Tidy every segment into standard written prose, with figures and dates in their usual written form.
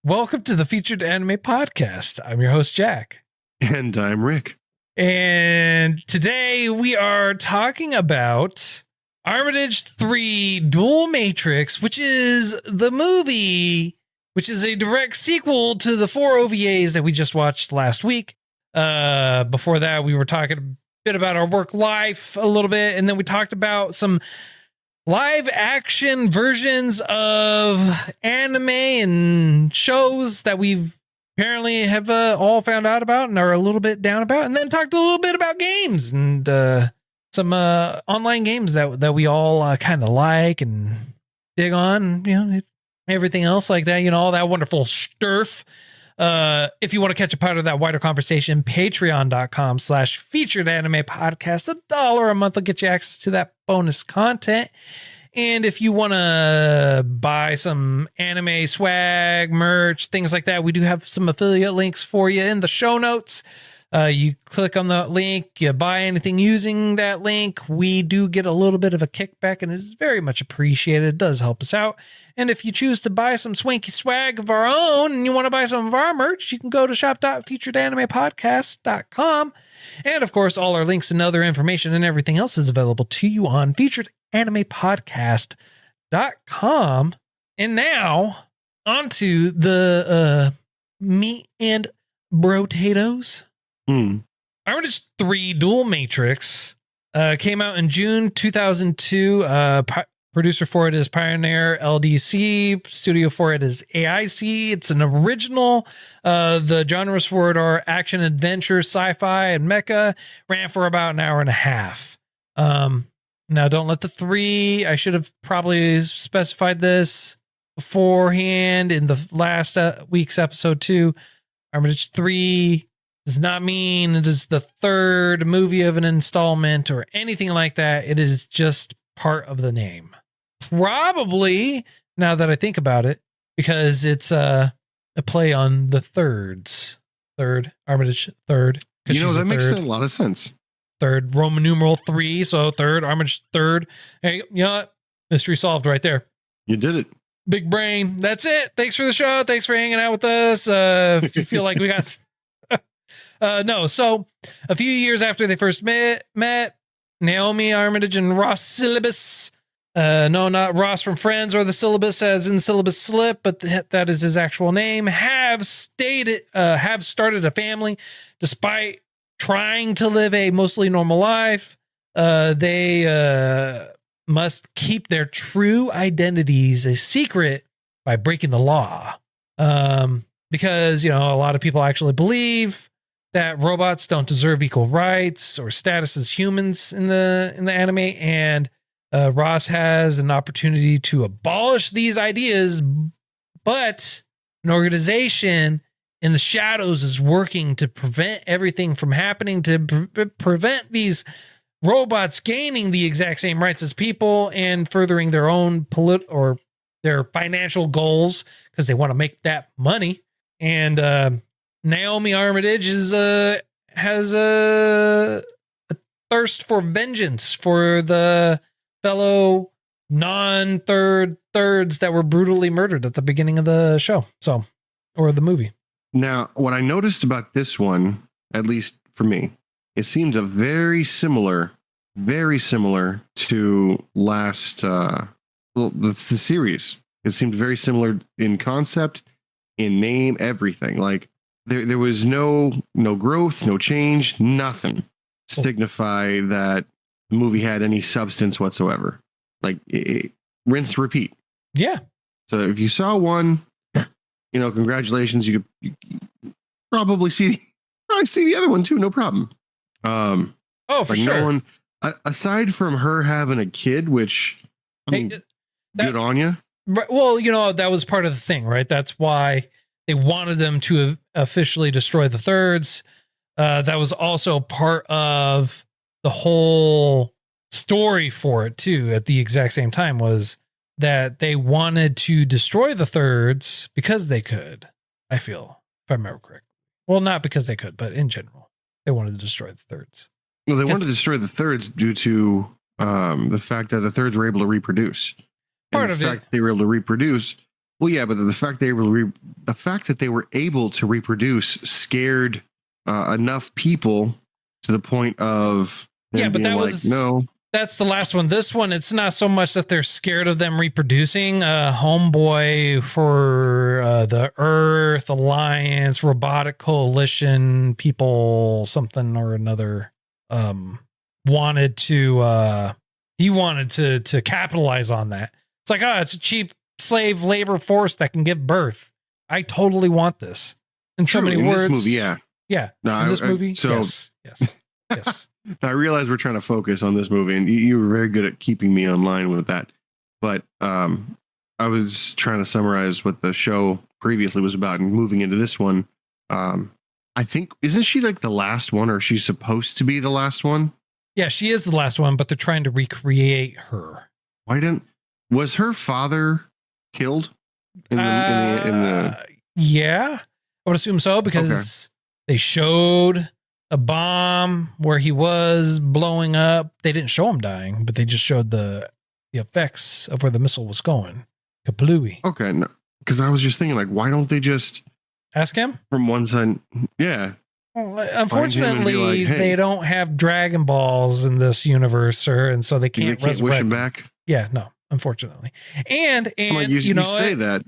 Welcome to the Featured Anime Podcast. I'm your host, Jack. And I'm Rick. And today we are talking about Armitage III Dual Matrix, which is the movie, which is a direct sequel to the 4 OVAs that we just watched last week. Before that, we were talking a bit about our work life a little bit, and then we talked about some live action versions of anime and shows that we've apparently have all found out about and are a little bit down about, and then talked a little bit about games and some online games that we all kind of like and dig on, everything else like that, all that wonderful stuff. If you want to catch a part of that wider conversation, patreon.com/featured anime podcast. $1 a month will get you access to that bonus content. And if you want to buy some anime swag, merch, things like that, we do have some affiliate links for you in the show notes. You click on the link, you buy anything using that link. We do get a little bit of a kickback, and it is very much appreciated. It does help us out. And if you choose to buy some swanky swag of our own and you want to buy some of our merch, you can go to shop.featuredanimepodcast.com. And of course, all our links and other information and everything else is available to you on featuredanimepodcast.com. And now onto the meat and potatoes. Armitage III Dual Matrix came out in June 2002. Producer for it is Pioneer LDC. Studio for it is AIC. It's an original. The genres for it are action, adventure, sci-fi, and mecha. Ran for about an hour and a half. Now, don't let the three. I should have probably specified this beforehand in the last week's episode too. Armitage 3 does not mean it is the third movie of an installment or anything like that. It is just part of the name. Probably, now that I think about it, because it's a play on the thirds. Third, Armitage third. That makes a lot of sense. Third, Roman numeral 3, so third, Armitage third. Hey, you know what? Mystery solved right there. You did it. Big brain. That's it. Thanks for the show. Thanks for hanging out with us. If you feel like we got... No, so a few years after they first met, Naomi Armitage and Ross Syllabus, no, not Ross from Friends or the Syllabus as in Syllabus Slip, but that is his actual name, have started a family despite trying to live a mostly normal life. They must keep their true identities a secret by breaking the law. Because, a lot of people actually believe that robots don't deserve equal rights or status as humans in the anime, and Ross has an opportunity to abolish these ideas, but an organization in the shadows is working to prevent everything from happening, to prevent these robots gaining the exact same rights as people and furthering their own or their financial goals because they want to make that money. And Naomi Armitage has a thirst for vengeance for the fellow non-thirds that were brutally murdered at the beginning of the show, or the movie. Now, what I noticed about this one, at least for me, it seems very similar to last the series. It seemed very similar in concept, in name, everything. Like there was no growth, no change, nothing signify that the movie had any substance whatsoever. Like rinse, repeat. Yeah. So if you saw one, congratulations. You could probably see the other one too. No problem. For sure. No one, aside from her having a kid, which good on you. Well, that was part of the thing, right? That's why they wanted them to officially destroy the thirds. That was also part of the whole story for it too. At the exact same time, was that they wanted to destroy the thirds because they could. I feel, if I remember correctly. Well, not because they could, but in general, they wanted to destroy the thirds. Well, they wanted to destroy the thirds due to the fact that the thirds were able to reproduce. Part of the fact they were able to reproduce Well, yeah, but the fact that they were able to reproduce scared enough people to the point of them but being no. That's the last one. This one, it's not so much that they're scared of them reproducing. Homeboy for the Earth Alliance, Robotic Coalition, people, something or another, wanted to capitalize on that. It's like, it's a cheap slave labor force that can give birth. I totally want this. In so many words. This movie, yeah. Yeah. No, in this movie, yes. Yes. I realize we're trying to focus on this movie, and you were very good at keeping me online with that. But I was trying to summarize what the show previously was about, and moving into this one, I think, isn't she like the last one, or she's supposed to be the last one? Yeah, she is the last one, but they're trying to recreate her. Was her father killed in the yeah, I would assume so, because they showed a bomb where he was blowing up. They didn't show him dying, but they just showed the effects of where the missile was going. Kaplooey. Okay, no, because I was just thinking, like, why don't they just ask him from one side? Yeah. Well, unfortunately, they don't have Dragon Balls in this universe, and so they can't wish him back. Yeah, no, unfortunately. And you say that.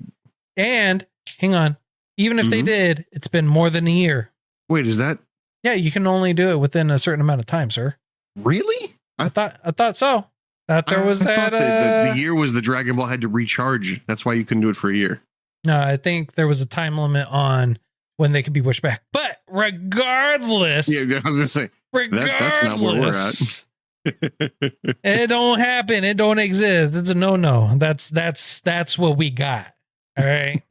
And hang on, even if they did, it's been more than a year. Wait, is that? Yeah, you can only do it within a certain amount of time, sir. Really? I thought so. That there was the year was the Dragon Ball had to recharge. That's why you couldn't do it for a year. No, I think there was a time limit on when they could be wished back. But regardless, yeah, I was gonna say that's not where we're at. It don't happen. It don't exist. It's a no. That's what we got. All right.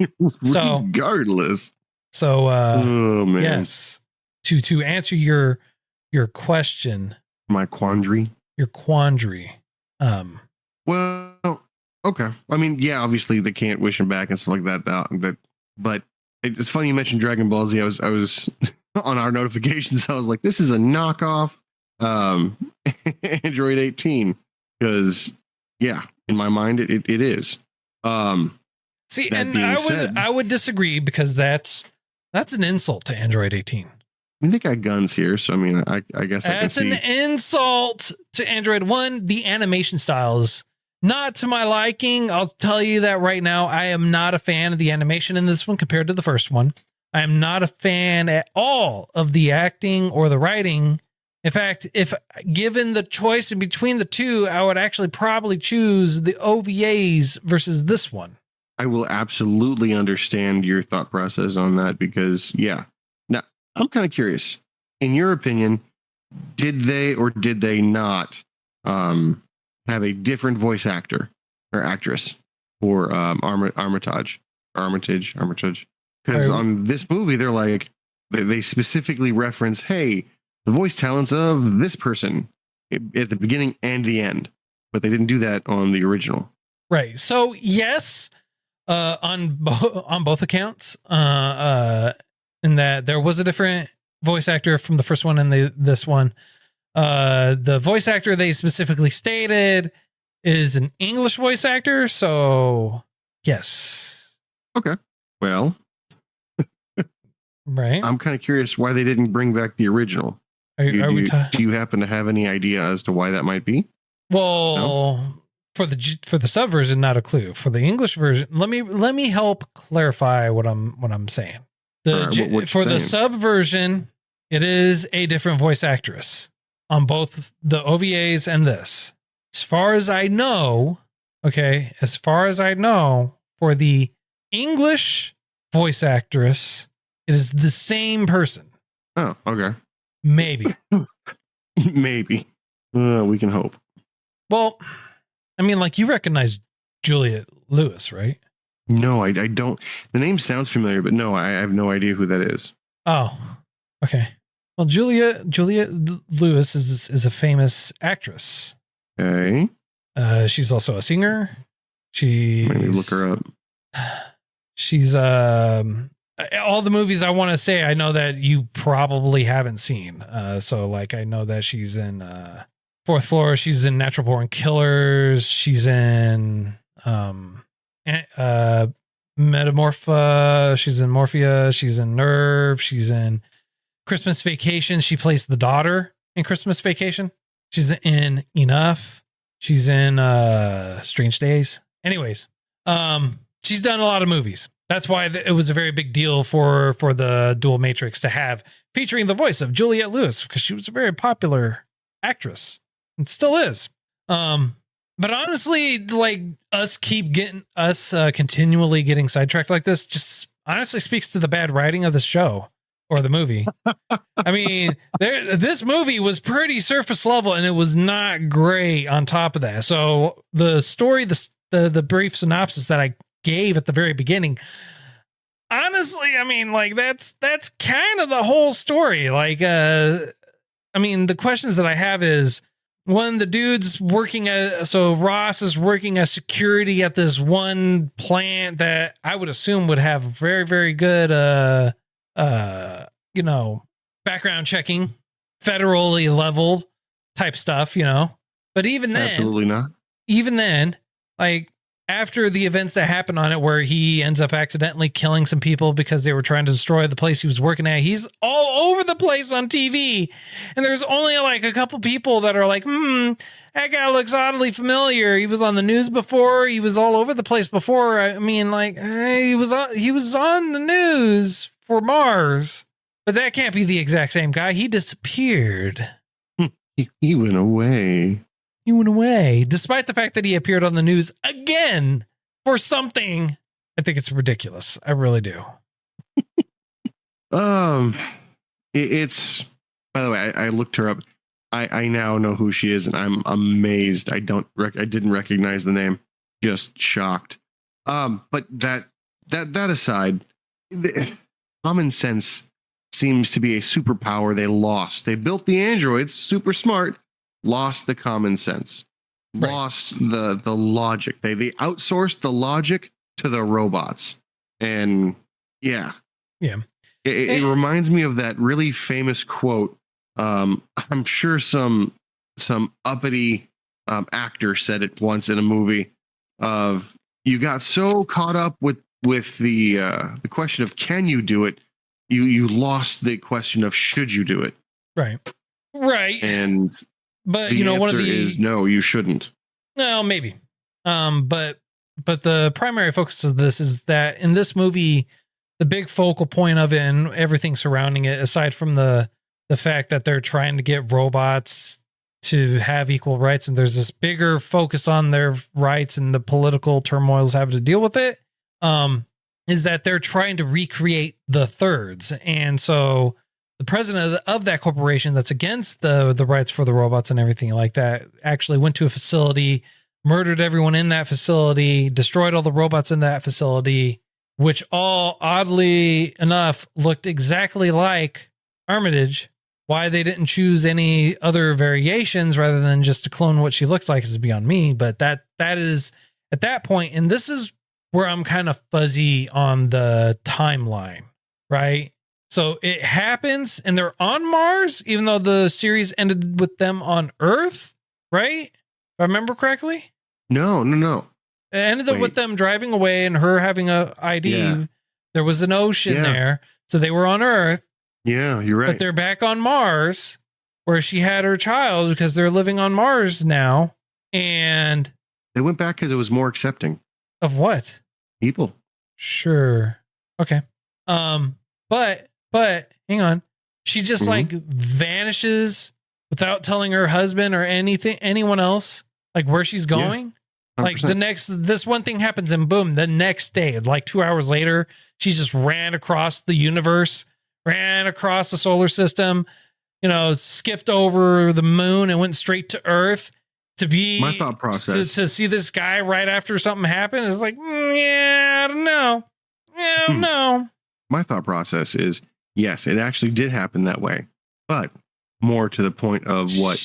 So regardless. So oh man. Yes. To answer your question. My quandary. Your quandary. Well, okay. I mean, yeah, obviously they can't wish him back and stuff like that. But it's funny you mentioned Dragon Ball Z. I was on our notifications. I was like, this is a knockoff Android 18, because yeah, in my mind it is. See, and I would disagree, because that's an insult to Android 18. I mean, they got guns here, so I mean, I guess that's an insult to Android. One, the animation styles not to my liking. I'll tell you that right now. I am not a fan of the animation in this one compared to the first one. I am not a fan at all of the acting or the writing. In fact, if given the choice in between the two, I would actually probably choose the OVAs versus this one. I will absolutely understand your thought process on that, because yeah. Now, I'm kind of curious. In your opinion, did they or did they not have a different voice actor or actress for Armitage? Because on this movie, they're like, they specifically reference, hey, the voice talents of this person at the beginning and the end, but they didn't do that on the original. Right. So yes, on both accounts, in that there was a different voice actor from the first one and this one. The voice actor they specifically stated is an English voice actor. So yes. Okay. Well, right. I'm kind of curious why they didn't bring back the original. Do you happen to have any idea as to why that might be? Well, no? for the sub version, not a clue. For the English version, let me help clarify what I'm saying. The sub version, it is a different voice actress on both the OVAs and this. As far as I know, for the English voice actress, it is the same person. Oh, okay. Maybe. Maybe. We can hope. Well, I mean, like, you recognize Juliette Lewis, right? No, I don't. The name sounds familiar, but no, I have no idea who that is. Oh, okay. Well, Juliette Lewis is a famous actress. Okay. She's also a singer. Maybe look her up. She's all the movies I want to say, I know that you probably haven't seen. So like, I know that she's in Fourth Floor. She's in Natural Born Killers. She's in Metamorpha. She's in Morphia. She's in Nerve. She's in Christmas Vacation. She plays the daughter in Christmas Vacation. She's in Enough. She's in Strange Days. Anyways, she's done a lot of movies. That's why it was a very big deal for the Dual Matrix to have featuring the voice of Juliette Lewis, because she was a very popular actress and still is. But honestly, like us continually getting sidetracked like this just honestly speaks to the bad writing of the show or the movie. I mean, this movie was pretty surface level and it was not great on top of that. So the story, the brief synopsis that I gave at the very beginning, honestly, I mean, like that's kind of the whole story. Like, I mean, the questions that I have is, one, the dude's working so Ross is working as security at this one plant that I would assume would have very, very good, background checking, federally leveled type stuff, but even then, absolutely not. Even then, like, after the events that happen on it, where he ends up accidentally killing some people because they were trying to destroy the place he was working at, he's all over the place on TV. And there's only like a couple people that are like, that guy looks oddly familiar. He was on the news before. He was all over the place before. I mean, like, he was on the news for Mars, but that can't be the exact same guy. He disappeared. He went away. He went away, despite the fact that he appeared on the news again for something. I think it's ridiculous. I really do. It's, by the way, I looked her up. I now know who she is, and I'm amazed. I didn't recognize the name. Just shocked. But that aside, common sense seems to be a superpower they lost. They built the androids, super smart, lost the common sense, right, lost the logic. They outsourced the logic to the robots. And yeah. It reminds me of that really famous quote. I'm sure some uppity actor said it once in a movie of, you got so caught up with the question of can you do it, you lost the question of should you do it. Right. But the answer is no, you shouldn't. No, maybe. But the primary focus of this is that in this movie, the big focal point of it and everything surrounding it, aside from the fact that they're trying to get robots to have equal rights, and there's this bigger focus on their rights and the political turmoils having to deal with it, is that they're trying to recreate the thirds. And so the president of that corporation that's against the rights for the robots and everything like that actually went to a facility, murdered everyone in that facility, destroyed all the robots in that facility, which all, oddly enough, looked exactly like Armitage. Why they didn't choose any other variations rather than just to clone what she looks like is beyond me. But that is at that point, and this is where I'm kind of fuzzy on the timeline, right? So it happens and they're on Mars, even though the series ended with them on Earth, right? If I remember correctly? No. It ended up with them driving away and her having a ID. Yeah. There was an ocean there. So they were on Earth. Yeah, you're right. But they're back on Mars where she had her child because they're living on Mars now. And they went back because it was more accepting. Of what? People. Sure. Okay. But hang on. She just like vanishes without telling her husband or anyone else, like where she's going. Yeah, like this one thing happens and boom, the next day, like 2 hours later, she just ran across the universe, ran across the solar system, skipped over the moon and went straight to Earth to be my thought process to see this guy right after something happened. It's like, I don't know. I don't know. My thought process is, yes, it actually did happen that way, but more to the point of what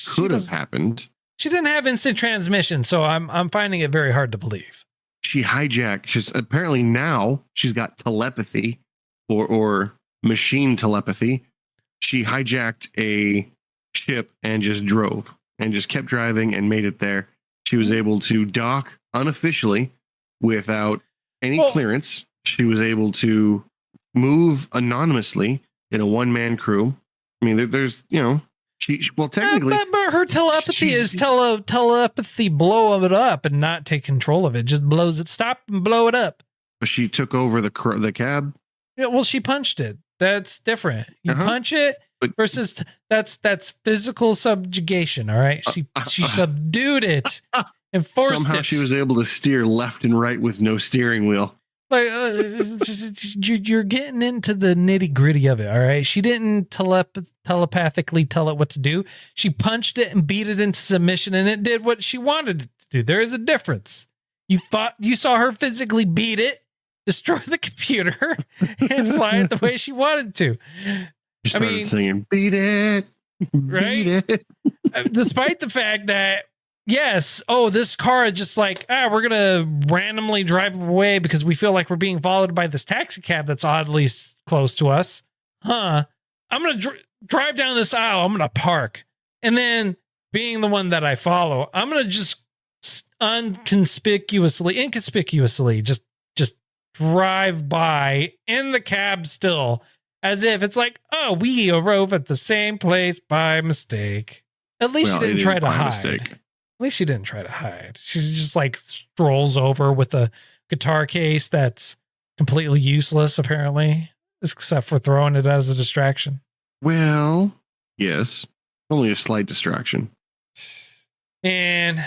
could have happened. She didn't have instant transmission, so I'm finding it very hard to believe. She hijacked. She's apparently now she's got telepathy or machine telepathy. She hijacked a ship and just drove and just kept driving and made it there. She was able to dock unofficially without any clearance. She was able to move anonymously in a one-man crew. I mean, there's, technically, but her telepathy is telepathy blow it up and not take control of it. Just blows it, stop and blow it up. But she took over the cab. Yeah, well, she punched it. That's different. You punch it versus that's physical subjugation. All right, she subdued it and forced somehow it. She was able to steer left and right with no steering wheel. Like you're getting into the nitty gritty of it. All right, she didn't telepathically tell it what to do. She punched it and beat it into submission, and it did what she wanted it to do. There is a difference. You saw her physically beat it, destroy the computer, and fly it the way she wanted to. She started singing, "Beat it, right?" Beat it. Despite the fact that, yes, this car is just like, we're gonna randomly drive away because we feel like we're being followed by this taxi cab that's oddly close to us. I'm gonna drive down this aisle. I'm gonna park, and then being the one that I follow, I'm gonna just inconspicuously, just drive by in the cab still, as if it's like, we arrive at the same place by mistake. At least she didn't try to hide. At least she didn't try to hide. She just like strolls over with a guitar case that's completely useless, apparently, except for throwing it as a distraction. Well, yes, only a slight distraction. And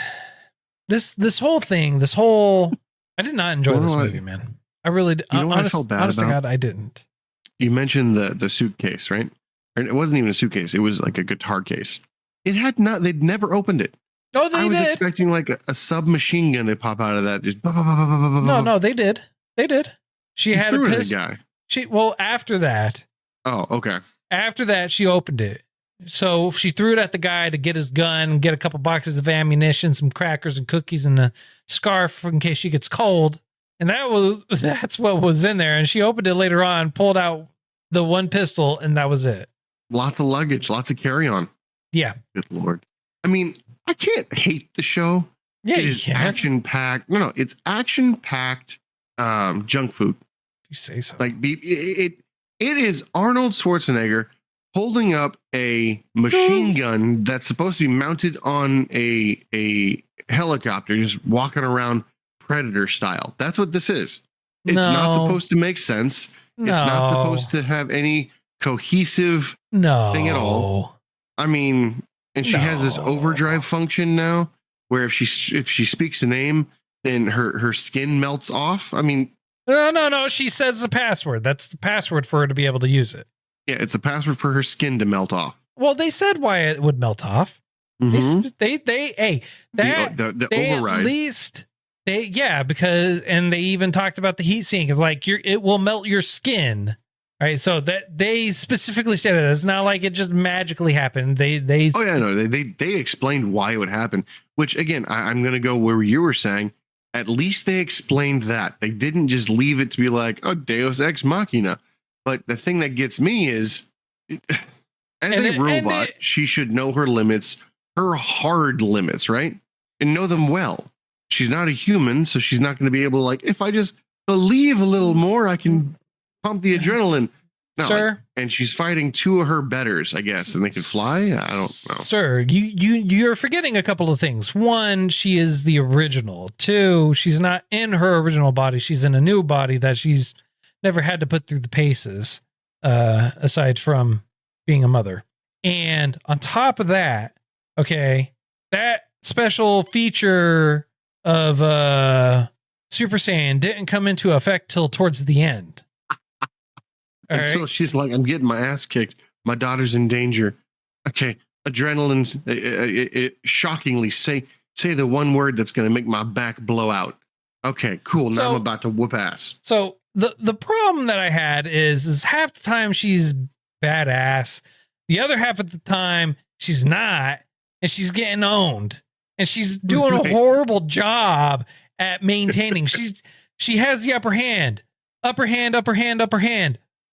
this whole thing, I did not enjoy this movie, man. I really did. You know what I felt bad honest about? to God, I didn't. You mentioned the suitcase, right? And it wasn't even a suitcase. It was like a guitar case. They'd never opened it. Oh, they did. I was expecting like a submachine gun to pop out of that. Just No, they did. They did. She had a pistol. Guy. After that. Oh, okay. After that, she opened it. So she threw it at the guy to get his gun, get a couple boxes of ammunition, some crackers and cookies, and a scarf in case she gets cold. And that's what was in there. And she opened it later on, pulled out the one pistol, and that was it. Lots of luggage, lots of carry-on. Yeah. Good Lord. I mean, I can't hate the show. Yeah, it is action-packed. No, it's action-packed junk food. You say so. Like it is Arnold Schwarzenegger holding up a machine gun that's supposed to be mounted on a helicopter, just walking around Predator style. That's what this is. It's not supposed to make sense. No. It's not supposed to have any cohesive thing at all. I mean, and she has this overdrive function now where if she speaks a name, then her skin melts off. I mean, no. She says the password. That's the password for her to be able to use it. Yeah, it's a password for her skin to melt off. Well, they said why it would melt off. Mm-hmm. The override. At least because they even talked about the heat sink. It's like it will melt your skin. Right, so that they specifically said it. It's not like it just magically happened. They explained why it would happen. Which again, I'm going to go where you were saying. At least they explained that. They didn't just leave it to be like, Deus Ex Machina. But the thing that gets me is, as a robot, she should know her limits, her hard limits, right, and know them well. She's not a human, so she's not going to be able to, like, if I just believe a little more, I can pump the adrenaline. No, sir. And she's fighting two of her betters, I guess, and they can fly. I don't know. Sir, you're forgetting a couple of things. One, she is the original. Two, she's not in her original body. She's in a new body that she's never had to put through the paces, aside from being a mother. And on top of that, okay, that special feature of Super Saiyan didn't come into effect till towards the end. Until she's like, I'm getting my ass kicked. My daughter's in danger. Okay, adrenaline's shockingly say the one word that's going to make my back blow out. Okay, cool. Now I'm about to whoop ass. So the problem that I had is half the time she's badass. The other half of the time she's not, and she's getting owned, and she's doing a horrible job at maintaining. She has the upper hand.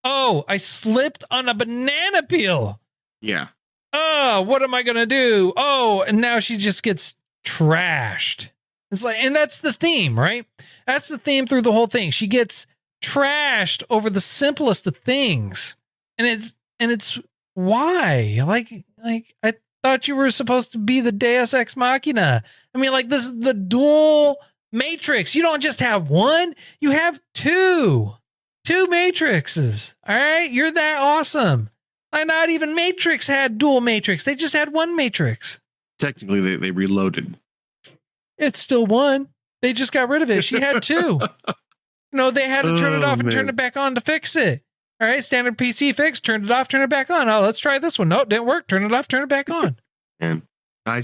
Oh, I slipped on a banana peel. Yeah. Oh, what am I going to do? Oh, and now she just gets trashed. It's like, and that's the theme, right? That's the theme through the whole thing. She gets trashed over the simplest of things. And it's why? Like I thought you were supposed to be the Deus Ex Machina. I mean, like, this is the dual Matrix. You don't just have one, you have two Matrixes. All right. You're that awesome. Like, not even Matrix had dual Matrix. They just had one Matrix. Technically, they reloaded. It's still one. They just got rid of it. She had two. They had to turn it off and turn it back on to fix it. All right. Standard PC fix, turned it off, turn it back on. Oh, let's try this one. No, it didn't work. Turn it off, turn it back on. And I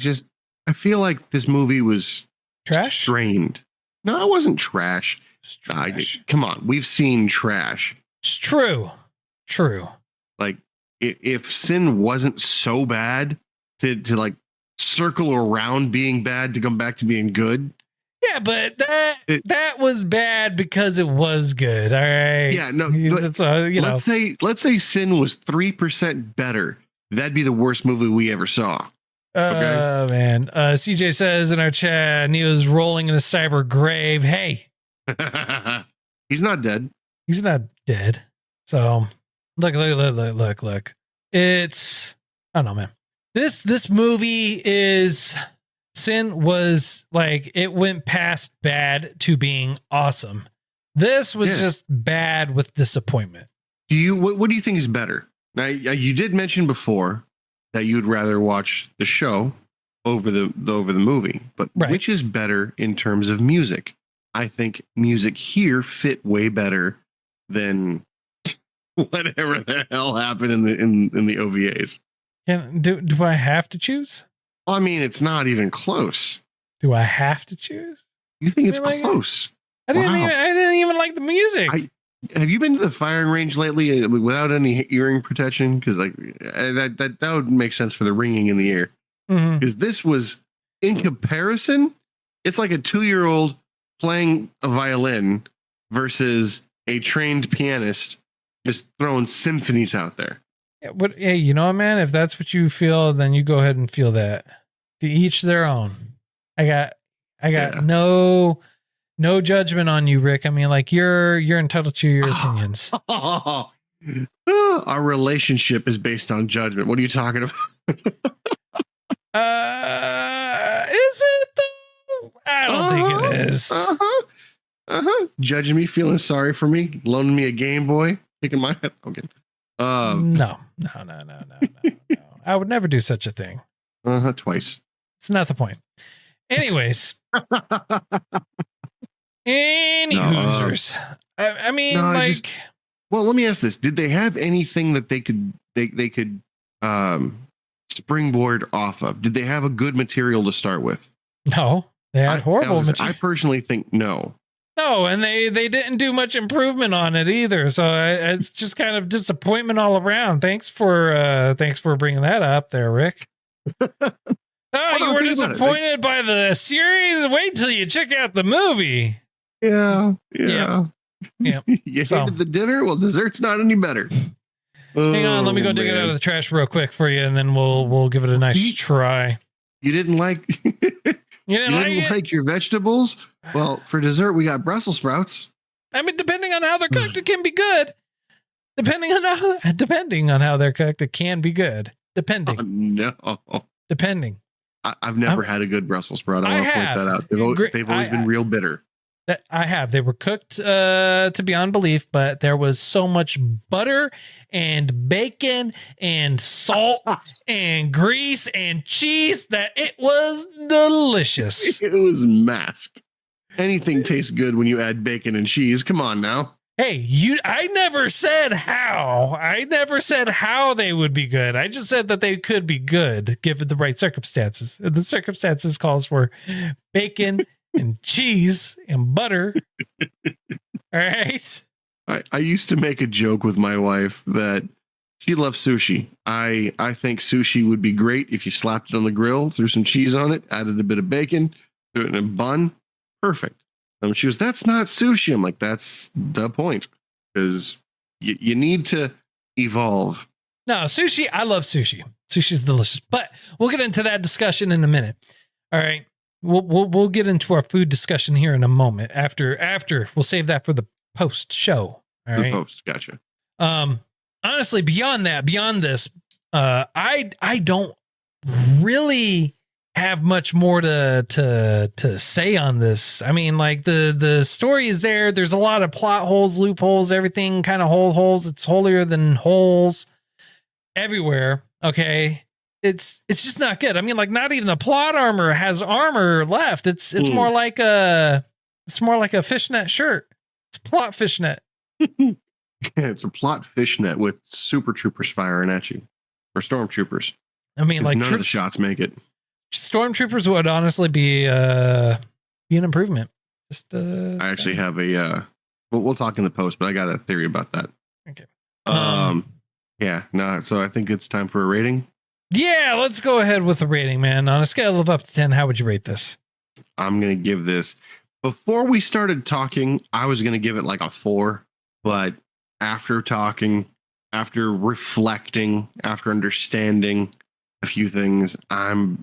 feel like this movie was trash. Strained. No, it wasn't trash. Come on. We've seen trash. It's true. Like, if Sin wasn't so bad to like circle around being bad to come back to being good. Yeah, but that was bad because it was good. All right. Yeah, no. Let's say Sin was 3% better. That'd be the worst movie we ever saw. Oh, man. CJ says in our chat, Neo's rolling in a cyber grave. Hey. He's not dead. He's not dead. So look. It's, I don't know, man. This movie is, Sin was like, it went past bad to being awesome. This was just bad with disappointment. What do you think is better? Now, you did mention before that you'd rather watch the show over the movie, but which is better in terms of music? I think music here fit way better than whatever the hell happened in the OVAs. Do I have to choose? Well, I mean, it's not even close. Do I have to choose? You think it's close? I didn't even like the music. Have you been to the firing range lately without any hearing protection? Because like that would make sense for the ringing in the ear. Because this was, in comparison, it's like a 2-year-old playing a violin versus a trained pianist just throwing symphonies out there. Yeah, hey, you know what, man? If that's what you feel, then you go ahead and feel that. To each their own. I got no judgment on you, Rick. I mean, like, you're entitled to your opinions. Our relationship is based on judgment. What are you talking about? Is it though? I don't think it is. Judging me, feeling sorry for me, loaning me a Game Boy, kicking my head. Okay. No. I would never do such a thing. Twice. It's not the point. Anyways. Hoosers. I mean, well, let me ask this: did they have anything that they could springboard off of? Did they have a good material to start with? No, they had horrible material. I personally think no. No, and they didn't do much improvement on it either. So it's just kind of disappointment all around. Thanks for bringing that up there, Rick. You were disappointed by the series? Wait till you check out the movie. Yeah. You hated the dinner? Well, dessert's not any better. Hang on, let me go dig it out of the trash real quick for you, and then we'll give it a nice try. You didn't like you didn't like your vegetables? Well, for dessert we got Brussels sprouts. I mean, depending on how they're cooked, it can be good. Depending on how they're cooked, it can be good. Depending. Oh, no. Depending. I've never had a good Brussels sprout. I want to point that out. They've always been real bitter. I have. They were cooked to beyond belief, but there was so much butter and bacon and salt and grease and cheese that it was delicious. It was masked. Anything tastes good when you add bacon and cheese. Come on now. Hey, I never said how. I never said how they would be good. I just said that they could be good given the right circumstances. The circumstances calls for bacon and cheese and butter. All right. I used to make a joke with my wife that she loves sushi. I think sushi would be great if you slapped it on the grill, threw some cheese on it, added a bit of bacon, threw it in a bun. Perfect. And she goes, that's not sushi. I'm like, that's the point, because you need to evolve. No, sushi. I love sushi. Sushi's delicious, but we'll get into that discussion in a minute. All right. we'll get into our food discussion here in a moment. After we'll save that for the post show. All right. The post, gotcha. Honestly, beyond this, I don't really have much more to say on this. I mean, like the story is there. There's a lot of plot holes, loopholes, everything kind of holes. It's holier than holes everywhere. Okay. It's just not good. I mean, like not even the plot armor has armor left. It's more like a fishnet shirt. It's plot fishnet. Yeah, it's a plot fishnet with super troopers firing at you, or stormtroopers. I mean, like none of the shots make it. Stormtroopers would honestly be an improvement. Just I actually have a we'll talk in the post, but I got a theory about that. Okay. Yeah, no, so I think it's time for a rating. Yeah, let's go ahead with the rating, man. On a scale of up to 10, how would you rate this? I'm gonna give this. Before we started talking, I was gonna give it like a 4, but after talking, after reflecting, after understanding a few things,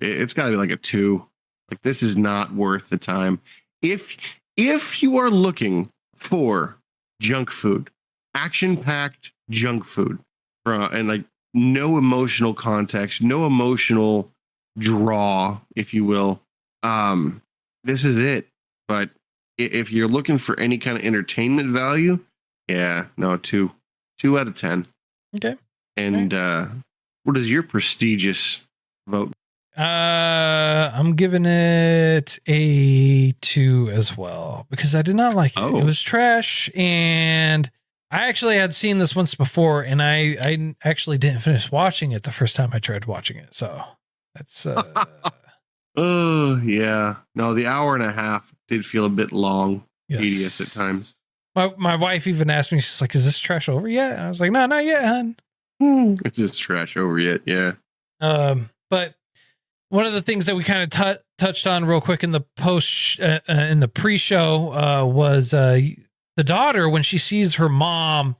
it's gotta be like a 2. Like, this is not worth the time. If you are looking for junk food, action-packed junk food, and like no emotional context, no emotional draw, if you will, this is it. But if you're looking for any kind of entertainment value, yeah, no, 2 out of 10. Okay. And what is your prestigious vote? I'm giving it a 2 as well, because I did not like it. It was trash, and I actually had seen this once before, and I actually didn't finish watching it the first time I tried watching it. So that's oh yeah. No, the hour and a half did feel a bit long, tedious at times. My wife even asked me, she's like, "Is this trash over yet?" And I was like, "No, not yet, hon." Is this trash over yet? Yeah. But one of the things that we kind of touched on real quick in the post in the pre-show was the daughter, when she sees her mom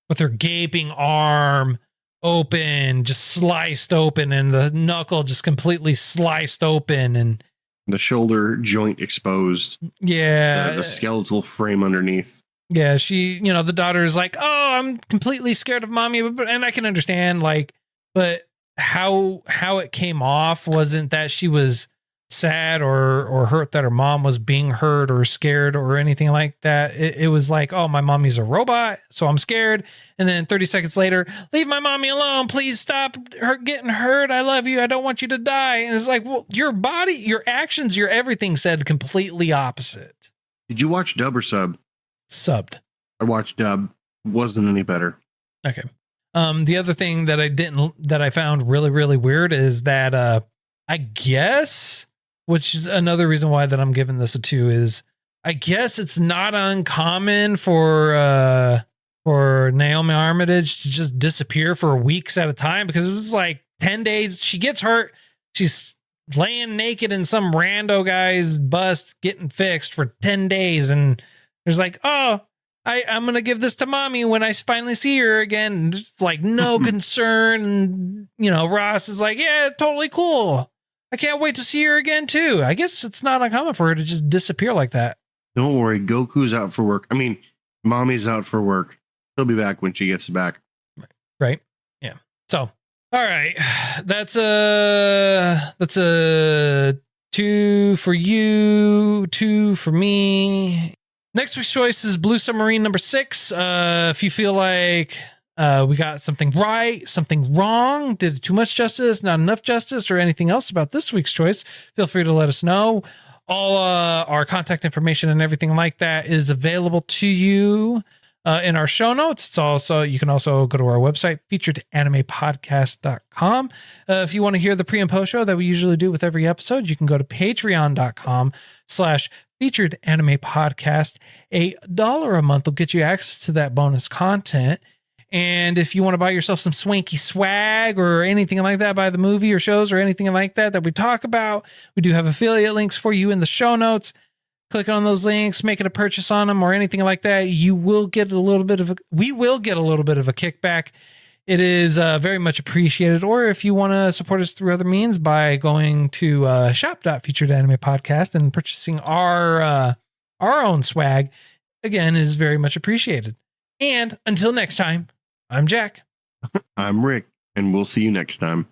with her gaping arm open, just sliced open, and the knuckle just completely sliced open, and the shoulder joint exposed. Yeah. The skeletal frame underneath. Yeah. She, the daughter is like, "Oh, I'm completely scared of mommy." And I can understand, like, but how it came off wasn't that she was sad or hurt that her mom was being hurt or scared or anything like that. It was like, "Oh, my mommy's a robot, so I'm scared." And then 30 seconds later, "Leave my mommy alone. Please stop her getting hurt. I love you. I don't want you to die." And it's like, well, your body, your actions, your everything said completely opposite. Did you watch dub or sub? Subbed. I watched dub. Wasn't any better. Okay. The other thing that I found really, really weird is that I guess, which is another reason why that I'm giving this a 2, is I guess it's not uncommon for Naomi Armitage to just disappear for weeks at a time, because it was like 10 days. She gets hurt. She's laying naked in some rando guy's bust getting fixed for 10 days. And there's like, "Oh, I'm going to give this to mommy when I finally see her again." And it's like no concern. And, Ross is like, "Yeah, totally cool. I can't wait to see her again too." I guess it's not uncommon for her to just disappear like that. Don't worry. Goku's out for work. I mean, mommy's out for work. She'll be back when she gets back. Right. Yeah. So, all right. That's a 2 for you, 2 for me. Next week's choice is Blue Submarine number 6. If you feel like we got something right, something wrong, did too much justice, not enough justice, or anything else about this week's choice, feel free to let us know. All our contact information and everything like that is available to you in our show notes. It's also, you can also go to our website, featuredanimepodcast.com. If you want to hear the pre and post show that we usually do with every episode, you can go to patreon.com/featured anime podcast. $1 a month will get you access to that bonus content. And if you want to buy yourself some swanky swag or anything like that, buy the movie or shows or anything like that we talk about, we do have affiliate links for you in the show notes. Click on those links, making a purchase on them or anything like that, we will get a little bit of a kickback. it is very much appreciated. Or if you want to support us through other means by going to shop.featuredanimepodcast and purchasing our own swag, again, it is very much appreciated. And until next time, I'm Jack. I'm Rick, and we'll see you next time.